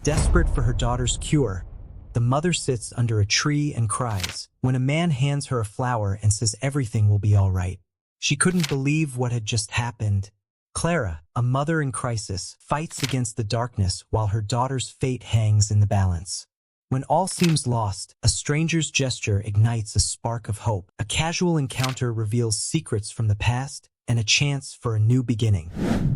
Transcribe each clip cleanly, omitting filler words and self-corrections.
Desperate for her daughter's cure, the mother sits under a tree and cries when a man hands her a flower and says everything will be all right. She couldn't believe what had just happened. Clara, a mother in crisis, fights against the darkness while her daughter's fate hangs in the balance. When all seems lost, a stranger's gesture ignites a spark of hope. A casual encounter reveals secrets from the past and a chance for a new beginning.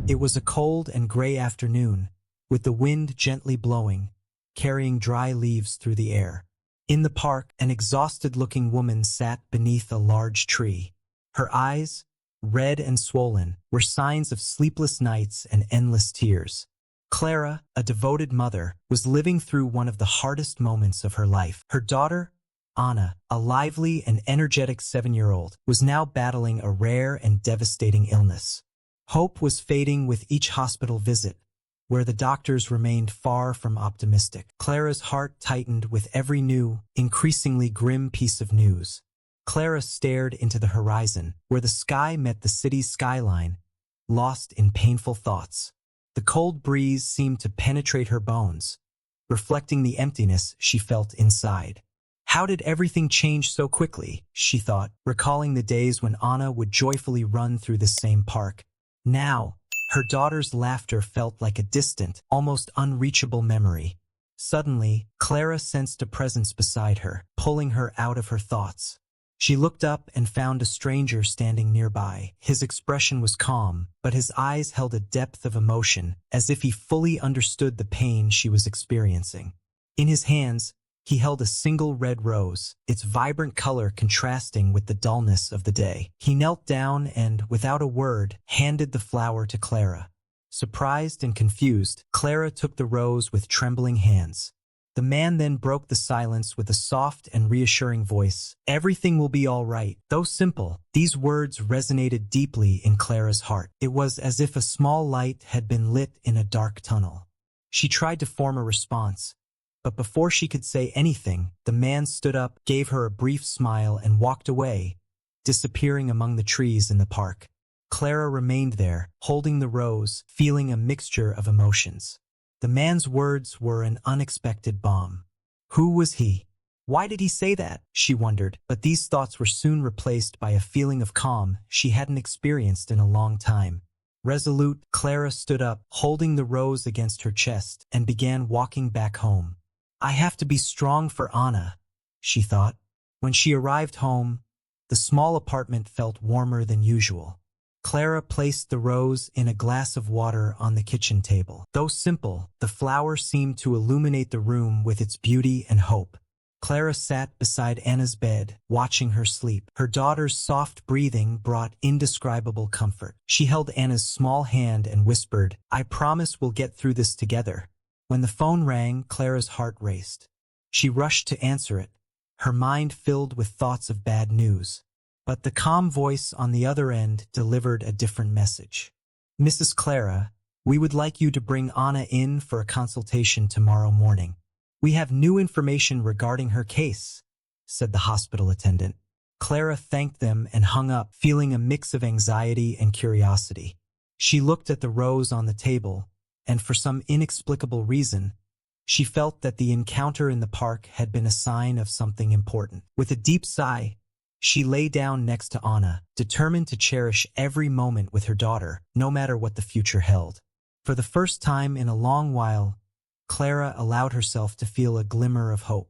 It was a cold and gray afternoon, with the wind gently blowing, carrying dry leaves through the air. In the park, an exhausted-looking woman sat beneath a large tree. Her eyes, red and swollen, were signs of sleepless nights and endless tears. Clara, a devoted mother, was living through one of the hardest moments of her life. Her daughter, Anna, a lively and energetic 7-year-old, was now battling a rare and devastating illness. Hope was fading with each hospital visit, where the doctors remained far from optimistic. Clara's heart tightened with every new, increasingly grim piece of news. Clara stared into the horizon, where the sky met the city's skyline, lost in painful thoughts. The cold breeze seemed to penetrate her bones, reflecting the emptiness she felt inside. How did everything change so quickly, she thought, recalling the days when Anna would joyfully run through the same park. Now, her daughter's laughter felt like a distant, almost unreachable memory. Suddenly, Clara sensed a presence beside her, pulling her out of her thoughts. She looked up and found a stranger standing nearby. His expression was calm, but his eyes held a depth of emotion, as if he fully understood the pain she was experiencing. In his hands, he held a single red rose, its vibrant color contrasting with the dullness of the day. He knelt down and, without a word, handed the flower to Clara. Surprised and confused, Clara took the rose with trembling hands. The man then broke the silence with a soft and reassuring voice. "Everything will be all right." Though simple, these words resonated deeply in Clara's heart. It was as if a small light had been lit in a dark tunnel. She tried to form a response, but before she could say anything, the man stood up, gave her a brief smile, and walked away, disappearing among the trees in the park. Clara remained there, holding the rose, feeling a mixture of emotions. The man's words were an unexpected balm. Who was he? Why did he say that? She wondered, but these thoughts were soon replaced by a feeling of calm she hadn't experienced in a long time. Resolute, Clara stood up, holding the rose against her chest, and began walking back home. "I have to be strong for Anna," she thought. When she arrived home, the small apartment felt warmer than usual. Clara placed the rose in a glass of water on the kitchen table. Though simple, the flower seemed to illuminate the room with its beauty and hope. Clara sat beside Anna's bed, watching her sleep. Her daughter's soft breathing brought indescribable comfort. She held Anna's small hand and whispered, "I promise we'll get through this together." When the phone rang, Clara's heart raced. She rushed to answer it, her mind filled with thoughts of bad news. But the calm voice on the other end delivered a different message. "Mrs. Clara, we would like you to bring Anna in for a consultation tomorrow morning. We have new information regarding her case," said the hospital attendant. Clara thanked them and hung up, feeling a mix of anxiety and curiosity. She looked at the rose on the table, and for some inexplicable reason, she felt that the encounter in the park had been a sign of something important. With a deep sigh, she lay down next to Anna, determined to cherish every moment with her daughter, no matter what the future held. For the first time in a long while, Clara allowed herself to feel a glimmer of hope.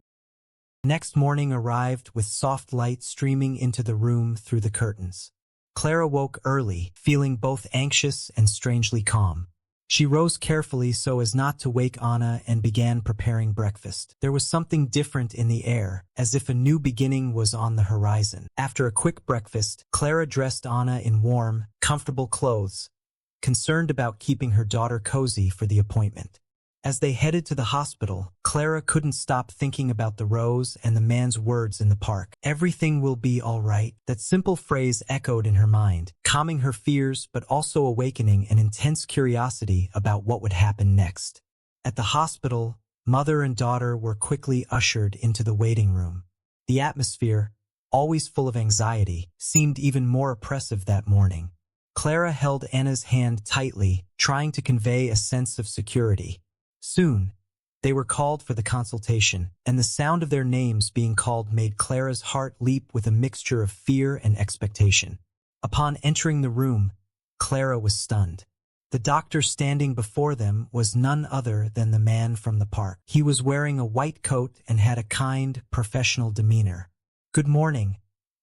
Next morning arrived with soft light streaming into the room through the curtains. Clara woke early, feeling both anxious and strangely calm. She rose carefully so as not to wake Anna and began preparing breakfast. There was something different in the air, as if a new beginning was on the horizon. After a quick breakfast, Clara dressed Anna in warm, comfortable clothes, concerned about keeping her daughter cozy for the appointment. As they headed to the hospital, Clara couldn't stop thinking about the rose and the man's words in the park. "Everything will be all right." That simple phrase echoed in her mind, calming her fears but also awakening an intense curiosity about what would happen next. At the hospital, mother and daughter were quickly ushered into the waiting room. The atmosphere, always full of anxiety, seemed even more oppressive that morning. Clara held Anna's hand tightly, trying to convey a sense of security. Soon, They were called for the consultation, and the sound of their names being called made Clara's heart leap with a mixture of fear and expectation. Upon entering the room, Clara was stunned. The doctor standing before them was none other than the man from the park. He was wearing a white coat and had a kind, professional demeanor. "Good morning.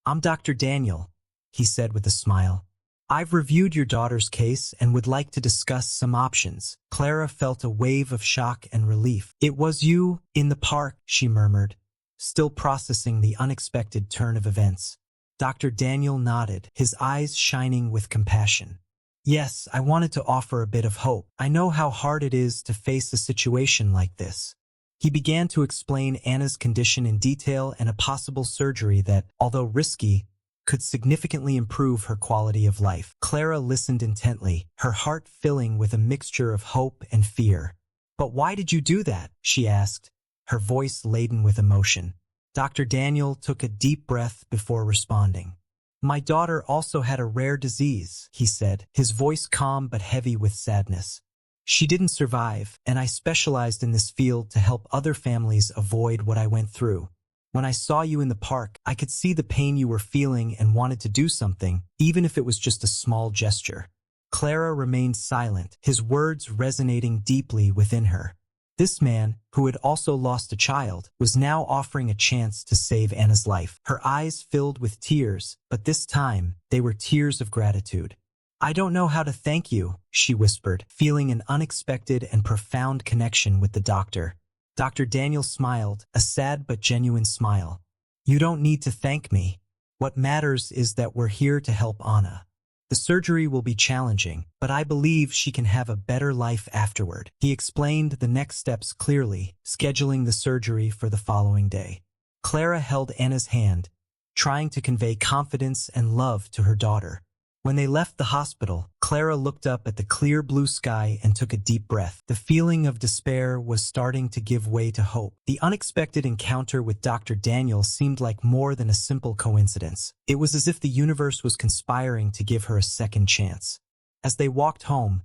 I'm Dr. Daniel," he said with a smile. "I've reviewed your daughter's case and would like to discuss some options." Clara felt a wave of shock and relief. "It was you in the park," she murmured, still processing the unexpected turn of events. Dr. Daniel nodded, his eyes shining with compassion. "Yes, I wanted to offer a bit of hope. I know how hard it is to face a situation like this." He began to explain Anna's condition in detail and a possible surgery that, although risky, could significantly improve her quality of life. Clara listened intently, her heart filling with a mixture of hope and fear. "But why did you do that?" she asked, her voice laden with emotion. Dr. Daniel took a deep breath before responding. "My daughter also had a rare disease," he said, his voice calm but heavy with sadness. "She didn't survive, and I specialized in this field to help other families avoid what I went through. When I saw you in the park, I could see the pain you were feeling and wanted to do something, even if it was just a small gesture." Clara remained silent, his words resonating deeply within her. This man, who had also lost a child, was now offering a chance to save Anna's life. Her eyes filled with tears, but this time they were tears of gratitude. "I don't know how to thank you," she whispered, feeling an unexpected and profound connection with the doctor. Dr. Daniel smiled, a sad but genuine smile. "You don't need to thank me. What matters is that we're here to help Anna. The surgery will be challenging, but I believe she can have a better life afterward." He explained the next steps clearly, scheduling the surgery for the following day. Clara held Anna's hand, trying to convey confidence and love to her daughter. When they left the hospital, Clara looked up at the clear blue sky and took a deep breath. The feeling of despair was starting to give way to hope. The unexpected encounter with Dr. Daniel seemed like more than a simple coincidence. It was as if the universe was conspiring to give her a second chance. As they walked home,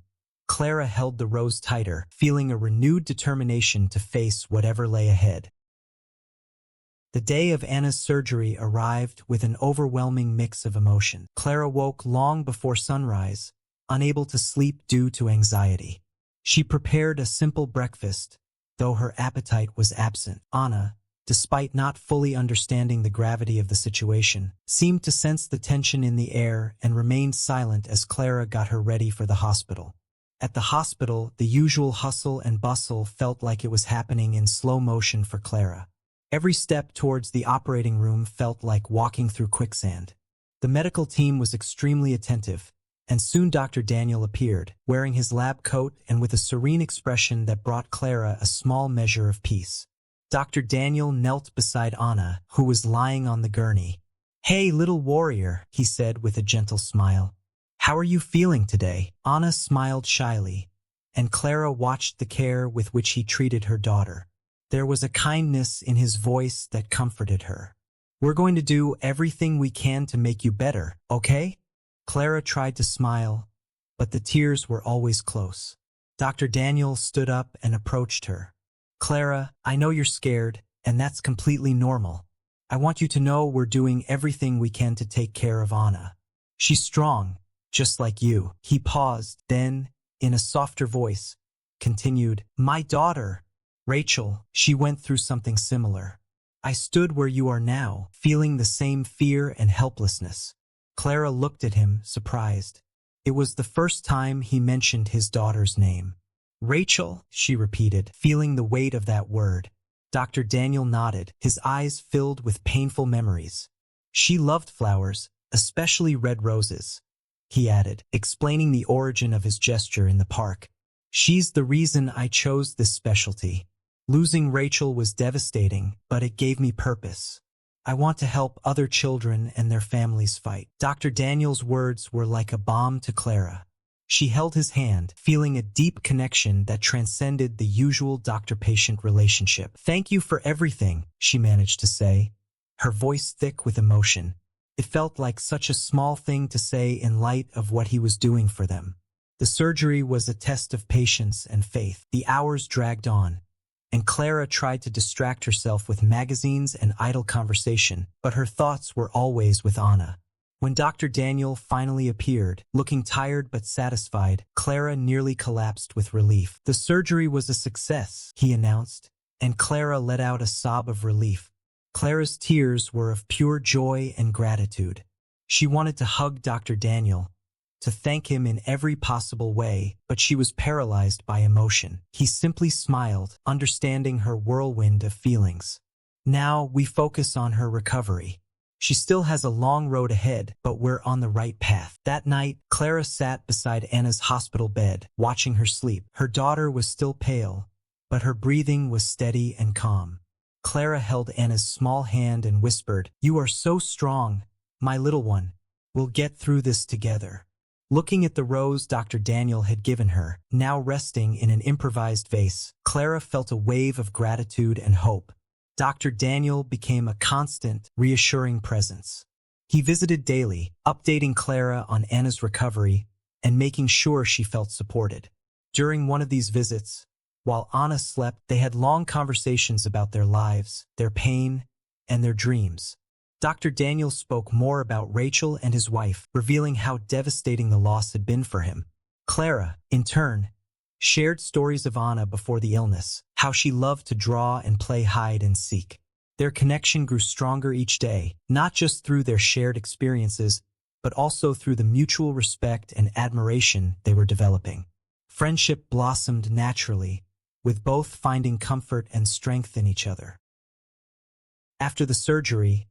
Clara held the rose tighter, feeling a renewed determination to face whatever lay ahead. The day of Anna's surgery arrived with an overwhelming mix of emotion. Clara woke long before sunrise, unable to sleep due to anxiety. She prepared a simple breakfast, though her appetite was absent. Anna, despite not fully understanding the gravity of the situation, seemed to sense the tension in the air and remained silent as Clara got her ready for the hospital. At the hospital, the usual hustle and bustle felt like it was happening in slow motion for Clara. Every step towards the operating room felt like walking through quicksand. The medical team was extremely attentive, and soon Dr. Daniel appeared, wearing his lab coat and with a serene expression that brought Clara a small measure of peace. Dr. Daniel knelt beside Anna, who was lying on the gurney. "Hey, little warrior," he said with a gentle smile. "How are you feeling today?" Anna smiled shyly, and Clara watched the care with which he treated her daughter. There was a kindness in his voice that comforted her. "We're going to do everything we can to make you better, okay?" Clara tried to smile, but the tears were always close. Dr. Daniel stood up and approached her. "Clara, I know you're scared, and that's completely normal. I want you to know we're doing everything we can to take care of Anna. She's strong, just like you." He paused, then, in a softer voice, continued, "My daughter, Rachel, she went through something similar. I stood where you are now, feeling the same fear and helplessness." Clara looked at him, surprised. It was the first time he mentioned his daughter's name. "Rachel," she repeated, feeling the weight of that word. Dr. Daniel nodded, his eyes filled with painful memories. "She loved flowers, especially red roses," he added, explaining the origin of his gesture in the park. "She's the reason I chose this specialty. Losing Rachel was devastating, but it gave me purpose. I want to help other children and their families fight." Dr. Daniel's words were like a balm to Clara. She held his hand, feeling a deep connection that transcended the usual doctor-patient relationship. "Thank you for everything," she managed to say, her voice thick with emotion. It felt like such a small thing to say in light of what he was doing for them. The surgery was a test of patience and faith. The hours dragged on, and Clara tried to distract herself with magazines and idle conversation, but her thoughts were always with Anna. When Dr. Daniel finally appeared, looking tired but satisfied, Clara nearly collapsed with relief. The surgery was a success, he announced, and Clara let out a sob of relief. Clara's tears were of pure joy and gratitude. She wanted to hug Dr. Daniel, to thank him in every possible way, but she was paralyzed by emotion. He simply smiled, understanding her whirlwind of feelings. Now we focus on her recovery. She still has a long road ahead, but we're on the right path. That night, Clara sat beside Anna's hospital bed, watching her sleep. Her daughter was still pale, but her breathing was steady and calm. Clara held Anna's small hand and whispered, "You are so strong, my little one. We'll get through this together." Looking at the rose Dr. Daniel had given her, now resting in an improvised vase, Clara felt a wave of gratitude and hope. Dr. Daniel became a constant, reassuring presence. He visited daily, updating Clara on Anna's recovery and making sure she felt supported. During one of these visits, while Anna slept, they had long conversations about their lives, their pain, and their dreams. Dr. Daniel spoke more about Rachel and his wife, revealing how devastating the loss had been for him. Clara, in turn, shared stories of Anna before the illness, how she loved to draw and play hide and seek. Their connection grew stronger each day, not just through their shared experiences, but also through the mutual respect and admiration they were developing. Friendship blossomed naturally, with both finding comfort and strength in each other. After the surgery,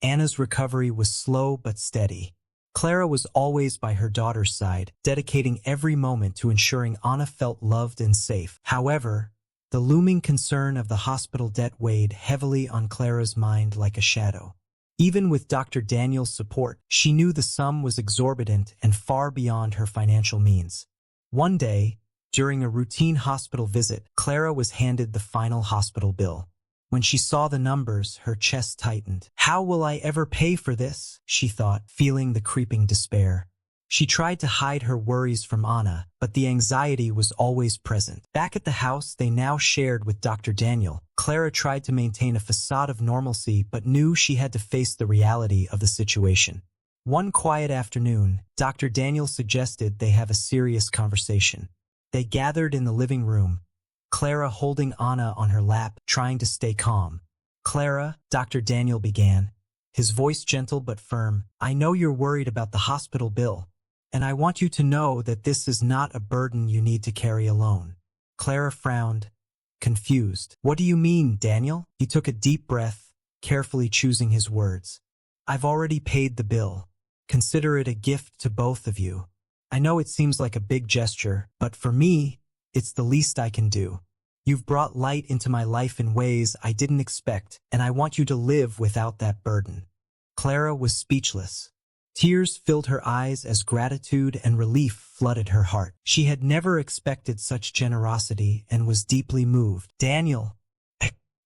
Anna's recovery was slow but steady. Clara was always by her daughter's side, dedicating every moment to ensuring Anna felt loved and safe. However, the looming concern of the hospital debt weighed heavily on Clara's mind like a shadow. Even with Dr. Daniel's support, she knew the sum was exorbitant and far beyond her financial means. One day, during a routine hospital visit, Clara was handed the final hospital bill. When she saw the numbers, her chest tightened. "How will I ever pay for this?" she thought, feeling the creeping despair. She tried to hide her worries from Anna, but the anxiety was always present. Back at the house they now shared with Dr. Daniel, Clara tried to maintain a facade of normalcy but knew she had to face the reality of the situation. One quiet afternoon, Dr. Daniel suggested they have a serious conversation. They gathered in the living room, Clara holding Anna on her lap, trying to stay calm. "Clara," Dr. Daniel began, his voice gentle but firm, "I know you're worried about the hospital bill, and I want you to know that this is not a burden you need to carry alone." Clara frowned, confused. "What do you mean, Daniel?" He took a deep breath, carefully choosing his words. "I've already paid the bill. Consider it a gift to both of you. I know it seems like a big gesture, but for me, it's the least I can do. You've brought light into my life in ways I didn't expect, and I want you to live without that burden." Clara was speechless. Tears filled her eyes as gratitude and relief flooded her heart. She had never expected such generosity and was deeply moved. "Daniel,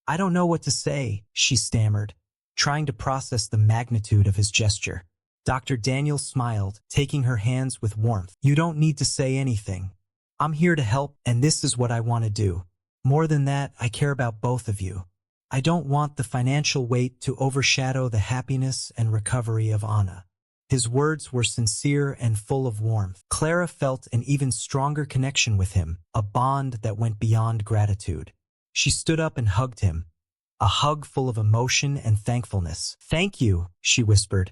I don't know what to say," she stammered, trying to process the magnitude of his gesture. Dr. Daniel smiled, taking her hands with warmth. "You don't need to say anything. I'm here to help, and this is what I want to do. More than that, I care about both of you. I don't want the financial weight to overshadow the happiness and recovery of Anna." His words were sincere and full of warmth. Clara felt an even stronger connection with him, a bond that went beyond gratitude. She stood up and hugged him, a hug full of emotion and thankfulness. "Thank you," she whispered,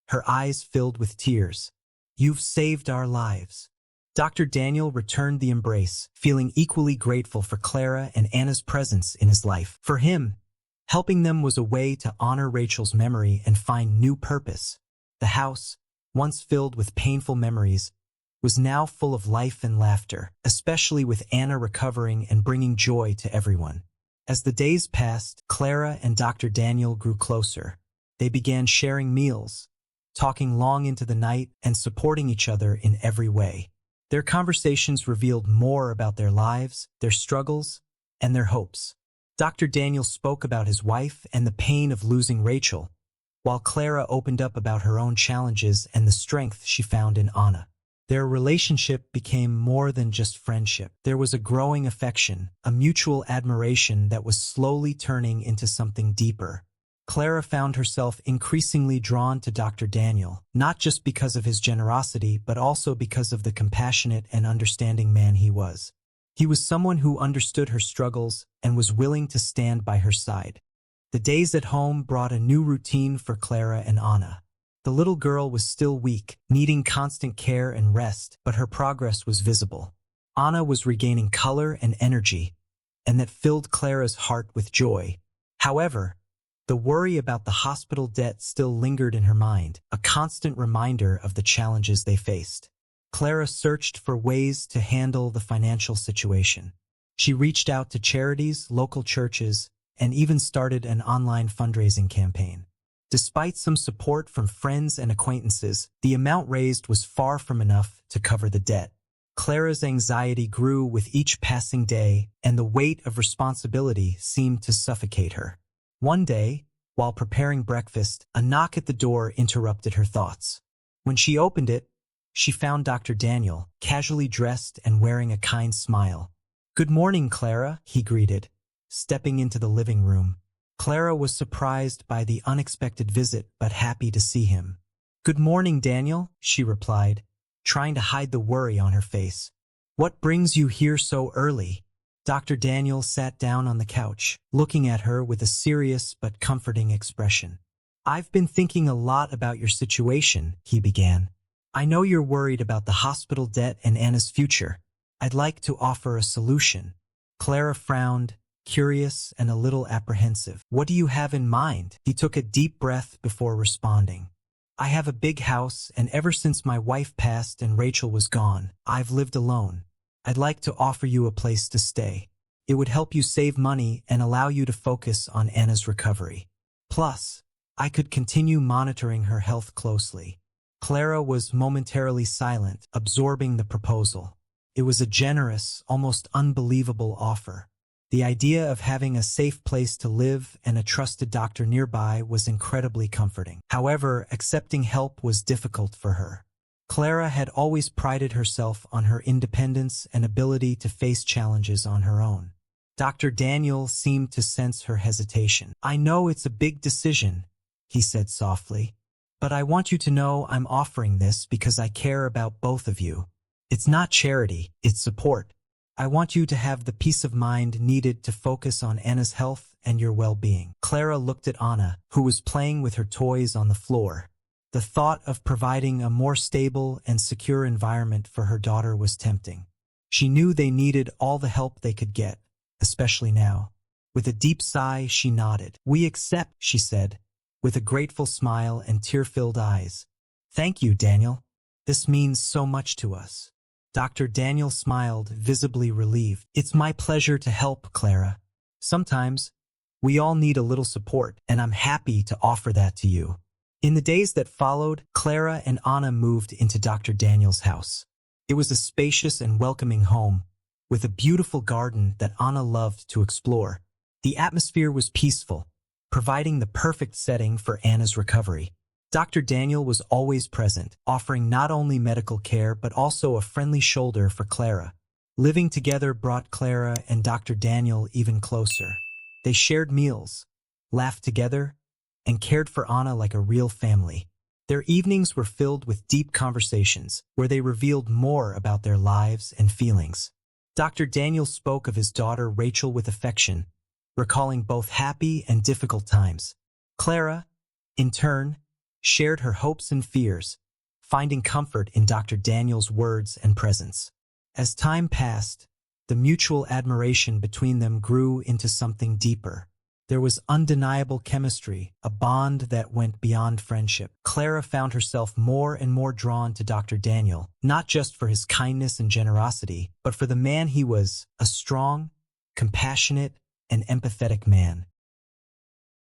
her eyes filled with tears. "You've saved our lives." Dr. Daniel returned the embrace, feeling equally grateful for Clara and Anna's presence in his life. For him, helping them was a way to honor Rachel's memory and find new purpose. The house, once filled with painful memories, was now full of life and laughter, especially with Anna recovering and bringing joy to everyone. As the days passed, Clara and Dr. Daniel grew closer. They began sharing meals, talking long into the night, and supporting each other in every way. Their conversations revealed more about their lives, their struggles, and their hopes. Dr. Daniel spoke about his wife and the pain of losing Rachel, while Clara opened up about her own challenges and the strength she found in Anna. Their relationship became more than just friendship. There was a growing affection, a mutual admiration that was slowly turning into something deeper. Clara found herself increasingly drawn to Dr. Daniel, not just because of his generosity, but also because of the compassionate and understanding man he was. He was someone who understood her struggles and was willing to stand by her side. The days at home brought a new routine for Clara and Anna. The little girl was still weak, needing constant care and rest, but her progress was visible. Anna was regaining color and energy, and that filled Clara's heart with joy. However, the worry about the hospital debt still lingered in her mind, a constant reminder of the challenges they faced. Clara searched for ways to handle the financial situation. She reached out to charities, local churches, and even started an online fundraising campaign. Despite some support from friends and acquaintances, the amount raised was far from enough to cover the debt. Clara's anxiety grew with each passing day, and the weight of responsibility seemed to suffocate her. One day, while preparing breakfast, a knock at the door interrupted her thoughts. When she opened it, she found Dr. Daniel, casually dressed and wearing a kind smile. "Good morning, Clara," he greeted, stepping into the living room. Clara was surprised by the unexpected visit, but happy to see him. "Good morning, Daniel," she replied, trying to hide the worry on her face. "What brings you here so early?" Dr. Daniel sat down on the couch, looking at her with a serious but comforting expression. "I've been thinking a lot about your situation," he began. "I know you're worried about the hospital debt and Anna's future. I'd like to offer a solution." Clara frowned, curious and a little apprehensive. "What do you have in mind?" He took a deep breath before responding. "I have a big house, and ever since my wife passed and Rachel was gone, I've lived alone. I'd like to offer you a place to stay. It would help you save money and allow you to focus on Anna's recovery. Plus, I could continue monitoring her health closely." Clara was momentarily silent, absorbing the proposal. It was a generous, almost unbelievable offer. The idea of having a safe place to live and a trusted doctor nearby was incredibly comforting. However, accepting help was difficult for her. Clara had always prided herself on her independence and ability to face challenges on her own. Dr. Daniel seemed to sense her hesitation. "I know it's a big decision," he said softly, "but I want you to know I'm offering this because I care about both of you. It's not charity, it's support. I want you to have the peace of mind needed to focus on Anna's health and your well-being." Clara looked at Anna, who was playing with her toys on the floor. The thought of providing a more stable and secure environment for her daughter was tempting. She knew they needed all the help they could get, especially now. With a deep sigh, she nodded. "We accept," she said, with a grateful smile and tear-filled eyes. "Thank you, Daniel. This means so much to us." Dr. Daniel smiled, visibly relieved. "It's my pleasure to help, Clara. Sometimes, we all need a little support, and I'm happy to offer that to you." In the days that followed, Clara and Anna moved into Dr. Daniel's house. It was a spacious and welcoming home, with a beautiful garden that Anna loved to explore. The atmosphere was peaceful, providing the perfect setting for Anna's recovery. Dr. Daniel was always present, offering not only medical care but also a friendly shoulder for Clara. Living together brought Clara and Dr. Daniel even closer. They shared meals, laughed together, and cared for Anna like a real family. Their evenings were filled with deep conversations, where they revealed more about their lives and feelings. Dr. Daniel spoke of his daughter Rachel with affection, recalling both happy and difficult times. Clara, in turn, shared her hopes and fears, finding comfort in Dr. Daniel's words and presence. As time passed, the mutual admiration between them grew into something deeper. There was undeniable chemistry, a bond that went beyond friendship. Clara found herself more and more drawn to Dr. Daniel, not just for his kindness and generosity, but for the man he was, a strong, compassionate, and empathetic man.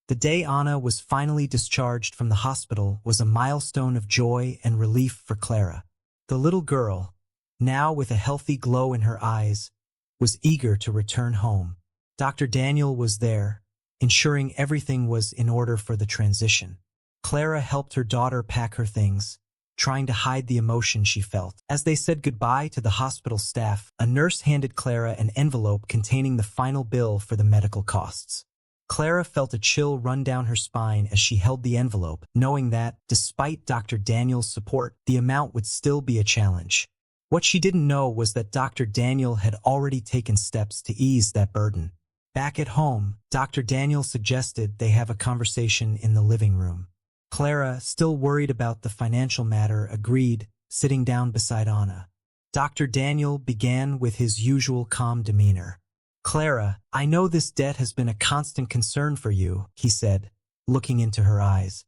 The day Anna was finally discharged from the hospital was a milestone of joy and relief for Clara. The little girl, now with a healthy glow in her eyes, was eager to return home. Dr. Daniel was there, ensuring everything was in order for the transition. Clara helped her daughter pack her things, trying to hide the emotion she felt. As they said goodbye to the hospital staff, a nurse handed Clara an envelope containing the final bill for the medical costs. Clara felt a chill run down her spine as she held the envelope, knowing that, despite Dr. Daniel's support, the amount would still be a challenge. What she didn't know was that Dr. Daniel had already taken steps to ease that burden. Back at home, Dr. Daniel suggested they have a conversation in the living room. Clara, still worried about the financial matter, agreed, sitting down beside Anna. Dr. Daniel began with his usual calm demeanor. "Clara, I know this debt has been a constant concern for you," he said, looking into her eyes.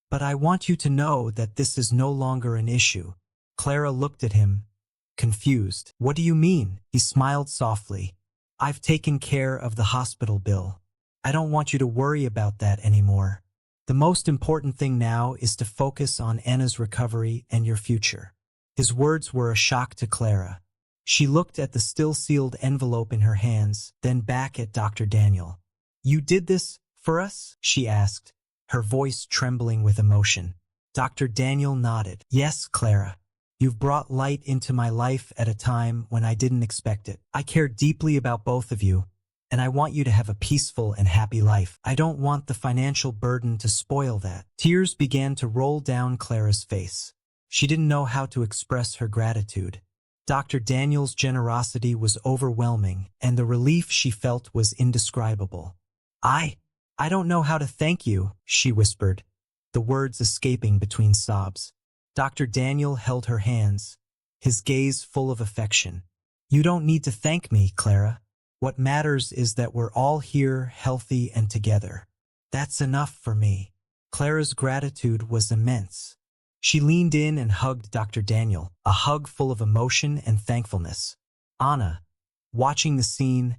"But I want you to know that this is no longer an issue." Clara looked at him, confused. "What do you mean?" He smiled softly. "I've taken care of the hospital bill. I don't want you to worry about that anymore. The most important thing now is to focus on Anna's recovery and your future." His words were a shock to Clara. She looked at the still sealed envelope in her hands, then back at Dr. Daniel. "You did this for us?" she asked, her voice trembling with emotion. Dr. Daniel nodded. "Yes, Clara. You've brought light into my life at a time when I didn't expect it. I care deeply about both of you, and I want you to have a peaceful and happy life. I don't want the financial burden to spoil that." Tears began to roll down Clara's face. She didn't know how to express her gratitude. Dr. Daniel's generosity was overwhelming, and the relief she felt was indescribable. I don't know how to thank you," she whispered, the words escaping between sobs. Dr. Daniel held her hands, his gaze full of affection. "You don't need to thank me, Clara. What matters is that we're all here, healthy and together. That's enough for me." Clara's gratitude was immense. She leaned in and hugged Dr. Daniel, a hug full of emotion and thankfulness. Anna, watching the scene,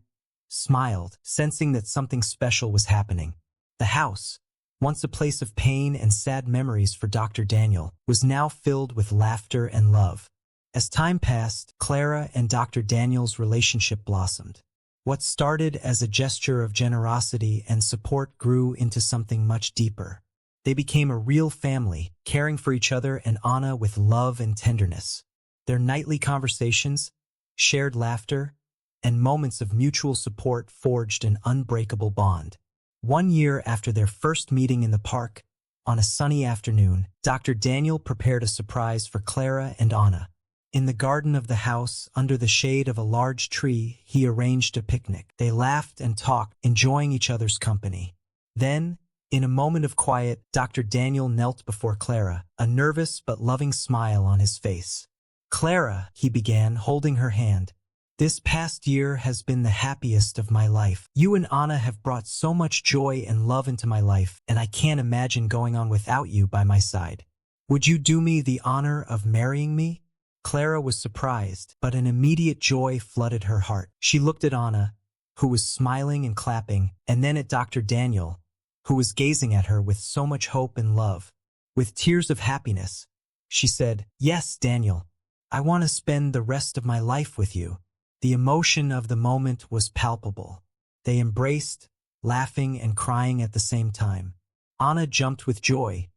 smiled, sensing that something special was happening. The house, once a place of pain and sad memories for Dr. Daniel, was now filled with laughter and love. As time passed, Clara and Dr. Daniel's relationship blossomed. What started as a gesture of generosity and support grew into something much deeper. They became a real family, caring for each other and Anna with love and tenderness. Their nightly conversations, shared laughter, and moments of mutual support forged an unbreakable bond. 1 year after their first meeting in the park, on a sunny afternoon, Dr. Daniel prepared a surprise for Clara and Anna. In the garden of the house, under the shade of a large tree, he arranged a picnic. They laughed and talked, enjoying each other's company. Then, in a moment of quiet, Dr. Daniel knelt before Clara, a nervous but loving smile on his face. "Clara," he began, holding her hand, "this past year has been the happiest of my life. You and Anna have brought so much joy and love into my life, and I can't imagine going on without you by my side. Would you do me the honor of marrying me?" Clara was surprised, but an immediate joy flooded her heart. She looked at Anna, who was smiling and clapping, and then at Dr. Daniel, who was gazing at her with so much hope and love. With tears of happiness, she said, "Yes, Daniel, I want to spend the rest of my life with you." The emotion of the moment was palpable. They embraced, laughing and crying at the same time. Anna jumped with joy,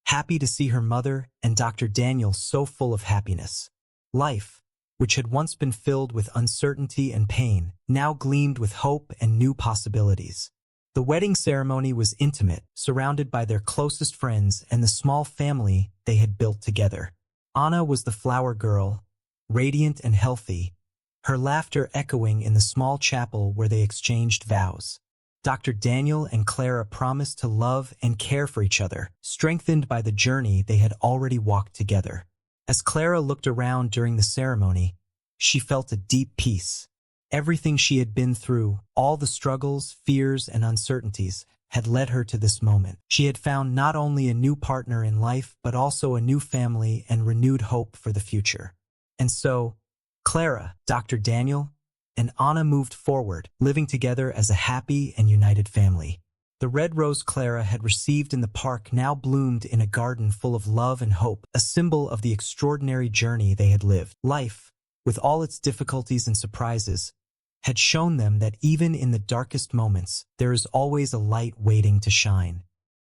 happy to see her mother and Dr. Daniel so full of happiness. Life, which had once been filled with uncertainty and pain, now gleamed with hope and new possibilities. The wedding ceremony was intimate, surrounded by their closest friends and the small family they had built together. Anna was the flower girl, radiant and healthy, her laughter echoing in the small chapel where they exchanged vows. Dr. Daniel and Clara promised to love and care for each other, strengthened by the journey they had already walked together. As Clara looked around during the ceremony, she felt a deep peace. Everything she had been through, all the struggles, fears, and uncertainties, had led her to this moment. She had found not only a new partner in life, but also a new family and renewed hope for the future. And so, Clara, Dr. Daniel, and Anna moved forward, living together as a happy and united family. The red rose Clara had received in the park now bloomed in a garden full of love and hope, a symbol of the extraordinary journey they had lived. Life, with all its difficulties and surprises, had shown them that even in the darkest moments, there is always a light waiting to shine.